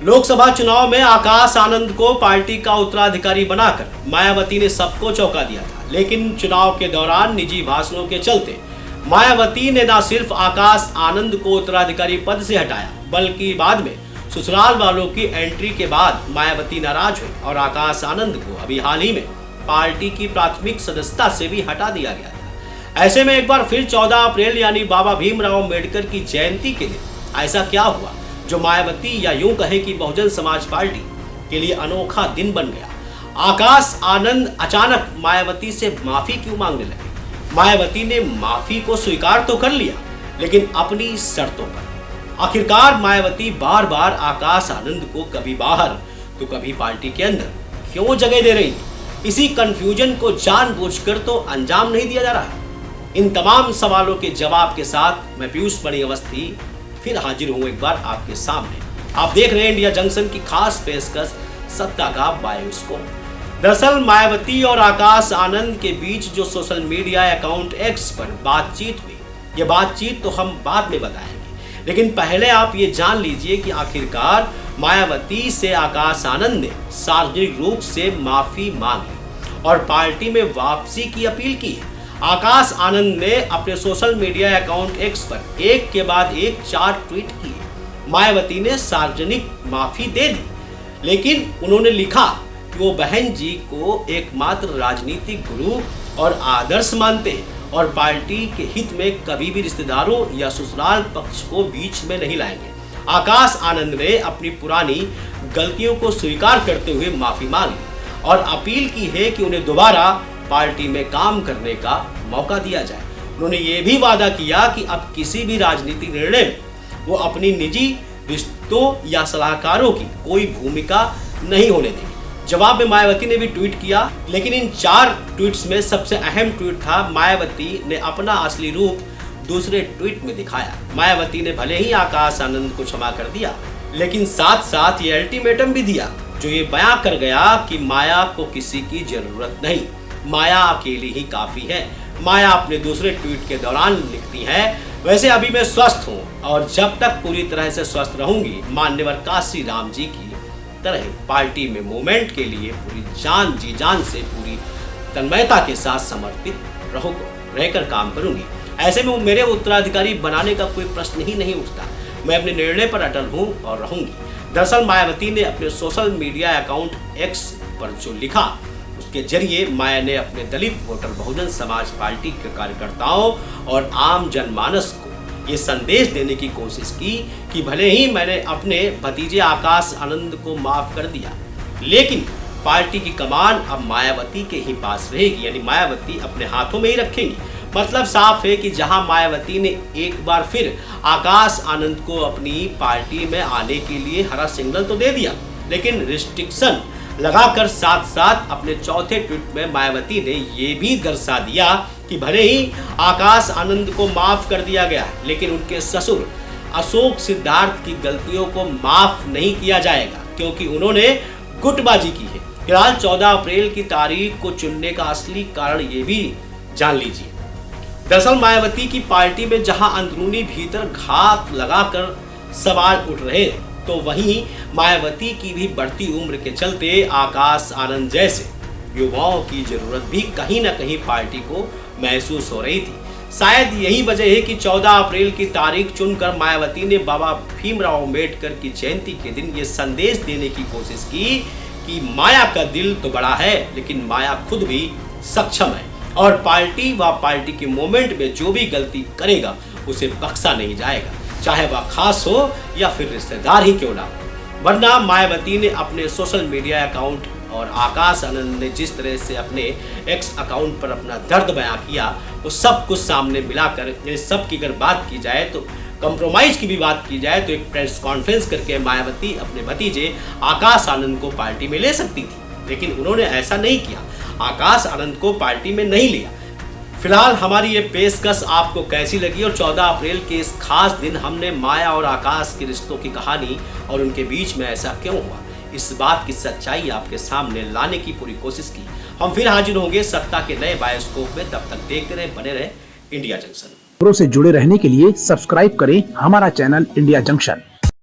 लोकसभा चुनाव में आकाश आनंद को पार्टी का उत्तराधिकारी बनाकर मायावती ने सबको चौंका दिया था, लेकिन चुनाव के दौरान निजी भाषणों के चलते मायावती ने न सिर्फ आकाश आनंद को उत्तराधिकारी पद से हटाया, बल्कि बाद में ससुराल वालों की एंट्री के बाद मायावती नाराज हुई और आकाश आनंद को अभी हाल ही में पार्टी की प्राथमिक सदस्यता से भी हटा दिया गया था। ऐसे में एक बार फिर 14 अप्रैल यानी बाबा भीमराव अम्बेडकर की जयंती के दिन ऐसा क्या हुआ जो मायावती या यूं कहें कि बहुजन समाज पार्टी के लिए अनोखा दिन बन गया। आकाश आनंद अचानक मायावती से माफी क्यों मांगने लगे? मायावती ने माफी को स्वीकार तो कर लिया, लेकिन अपनी शर्तों पर। आखिरकार मायावती बार बार आकाश आनंद को कभी बाहर तो कभी पार्टी के अंदर क्यों जगह दे रही? इसी कंफ्यूजन को जानबूझकर तो अंजाम नहीं दिया जा रहा। इन तमाम सवालों के जवाब के साथ मैं पीयूष मणि अवस्थी फिर हाजिर हूं एक बार आपके सामने। आप देख रहे हैं इंडिया जंक्शन की खास पेशकश सत्ता का बायोस्कोप। दरअसल मायावती और आकाश आनंद के बीच जो सोशल मीडिया अकाउंट एक्स पर बातचीत हुई, ये बातचीत तो हम बाद में बताएंगे, लेकिन पहले आप ये जान लीजिए कि आखिरकार मायावती से आकाश आनंद ने सार्वजनिक रूप से माफी मांगी और पार्टी में वापसी की अपील की है। आकाश आनंद ने अपने सोशल मीडिया अकाउंट एक्स पर एक के बाद एक 4 ट्वीट किए। मायावती ने सार्वजनिक माफी दे दी, लेकिन उन्होंने लिखा कि वो बहन जी को एकमात्र राजनीतिक गुरु और आदर्श मानते हैं और पार्टी के हित में कभी भी रिश्तेदारों या ससुराल पक्ष को बीच में नहीं लाएंगे। आकाश आनंद ने अपनी पुरानी गलतियों को स्वीकार करते हुए माफी मांगी और अपील की है कि उन्हें दोबारा पार्टी में काम करने का मौका दिया जाए। उन्होंने ये भी वादा किया कि अब किसी भी राजनीतिक निर्णय में वो अपनी निजी रिश्तों या सलाहकारों की कोई भूमिका नहीं होने देंगे। जवाब में मायावती ने भी ट्वीट किया, लेकिन इन 4 ट्वीट्स में सबसे अहम ट्वीट था मायावती ने अपना असली रूप दूसरे ट्वीट में दिखाया। मायावती ने भले ही आकाश आनंद को क्षमा कर दिया, लेकिन साथ साथ ये अल्टीमेटम भी दिया जो ये बयां कर गया कि माया को किसी की जरूरत नहीं, माया अकेली ही काफी है। माया अपने दूसरे ट्वीट के दौरान लिखती है, वैसे अभी मैं स्वस्थ हूँ और जब तक पूरी तरह से स्वस्थ रहूंगी मान्यवर काशी राम जी की तरह पार्टी में मूवमेंट के लिए पूरी जान जी जान से पूरी तन्मयता के साथ समर्पित रहकर काम करूंगी। ऐसे में मेरे उत्तराधिकारी बनाने का कोई प्रश्न ही नहीं उठता। मैं अपने निर्णय पर अटल हूँ और रहूंगी। दरअसल मायावती ने अपने सोशल मीडिया अकाउंट एक्स पर जो लिखा, उसके जरिए माया ने अपने दलित वोटर बहुजन समाज पार्टी के कार्यकर्ताओं और आम जनमानस को ये संदेश देने की कोशिश की कि भले ही मैंने अपने भतीजे आकाश आनंद को माफ कर दिया, लेकिन पार्टी की कमान अब मायावती के ही पास रहेगी, यानी मायावती अपने हाथों में ही रखेंगी। मतलब साफ है कि जहां मायावती ने एक बार फिर आकाश आनंद को अपनी पार्टी में आने के लिए हरा सिग्नल तो दे दिया, लेकिन रिस्ट्रिक्शन लगाकर साथ साथ अपने चौथे ट्वीट में मायावती ने ये भी दर्शा दिया कि भले ही आकाश आनंद को माफ कर दिया गया, लेकिन उनके ससुर अशोक सिद्धार्थ की गलतियों को माफ नहीं किया जाएगा, क्योंकि उन्होंने गुटबाजी की है। फिलहाल 14 अप्रैल की तारीख को चुनने का असली कारण ये भी जान लीजिए। दरअसल मायावती की पार्टी में जहां अंदरूनी भीतर घात लगाकर सवाल उठ रहे, तो वहीं मायावती की भी बढ़ती उम्र के चलते आकाश आनंद जैसे युवाओं की जरूरत भी कहीं ना कहीं पार्टी को महसूस हो रही थी। शायद यही वजह है कि 14 अप्रैल की तारीख चुनकर मायावती ने बाबा भीमराव अम्बेडकर की जयंती के दिन ये संदेश देने की कोशिश की कि माया का दिल तो बड़ा है, लेकिन माया खुद भी सक्षम है और पार्टी व पार्टी के मूवमेंट में जो भी गलती करेगा उसे बख्शा नहीं जाएगा, चाहे वह खास हो या फिर रिश्तेदार ही क्यों ना हो। वरना मायावती ने अपने सोशल मीडिया अकाउंट और आकाश आनंद ने जिस तरह से अपने एक्स अकाउंट पर अपना दर्द बयां किया, वो सब कुछ सामने मिलाकर सब की अगर बात की जाए तो कंप्रोमाइज की भी बात की जाए तो एक प्रेस कॉन्फ्रेंस करके मायावती अपने भतीजे आकाश आनंद को पार्टी में ले सकती थी, लेकिन उन्होंने ऐसा नहीं किया। आकाश आनंद को पार्टी में नहीं लिया। फिलहाल हमारी ये पेशकश आपको कैसी लगी और 14 अप्रैल के इस खास दिन हमने माया और आकाश के रिश्तों की कहानी और उनके बीच में ऐसा क्यों हुआ, इस बात की सच्चाई आपके सामने लाने की पूरी कोशिश की। हम फिर हाजिर होंगे सत्ता के नए बायोस्कोप में। तब तक देखते रहे, बने रहे इंडिया जंक्शन। खबरों से जुड़े रहने के लिए सब्सक्राइब करें हमारा चैनल इंडिया जंक्शन।